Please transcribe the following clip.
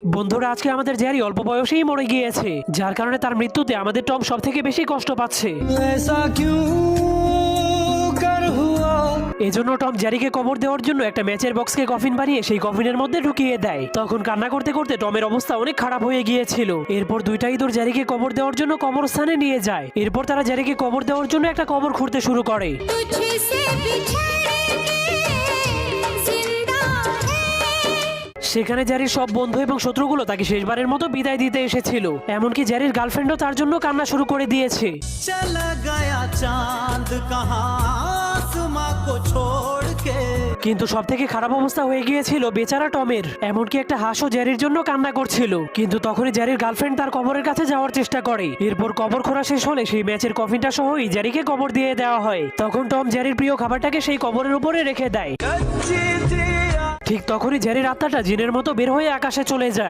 বন্ধুরা, আজকে আমাদের জ্যারি অল্প বয়সেই মরে গিয়েছে, যার কারণে তার মৃত্যুতে আমাদের টম সব থেকে বেশি কষ্ট পাচ্ছে। এজন্য টম জ্যারিকে কবর দেওয়ার জন্য একটা ম্যাচের বক্সকে কফিন বানিয়ে সেই কফিনের মধ্যে ঢুকিয়ে দেয়। তখন কান্না করতে করতে টমের অবস্থা অনেক খারাপ হয়ে গিয়েছিল। এরপর দুইটা ইঁদুর জ্যারিকে কবর দেওয়ার জন্য কবরস্থানে নিয়ে যায়। এরপর তারা জ্যারিকে কবর দেওয়ার জন্য একটা কবর খুঁড়তে শুরু করে। সেখানে জ্যারির সব বন্ধু এবং শত্রুগুলো তাকে শেষবারের মতো বিদায় দিতে এসেছিল। এমনকি জ্যারির গার্লফ্রেন্ডও তার জন্য কান্না শুরু করে দিয়েছে। কিন্তু সব থেকে খারাপ অবস্থা হয়ে গিয়েছিল বেচারা টমের। এমনকি একটা হাঁসও জ্যারির জন্য কান্না করছিল। কিন্তু তখনই জ্যারির গার্লফ্রেন্ড তার কবরের কাছে যাওয়ার চেষ্টা করে। এরপর কবর খোঁড়া শেষ হলে সেই ম্যাচের কফিনটা সহই জ্যারিকে কবর দিয়ে দেওয়া হয়। তখন টম জ্যারির প্রিয় খাবারটাকে সেই কবরের উপরে রেখে দেয়। ঠিক তখনই জ্যারির আত্মাটা জিনের মতো বের হয়ে আকাশে চলে যায়।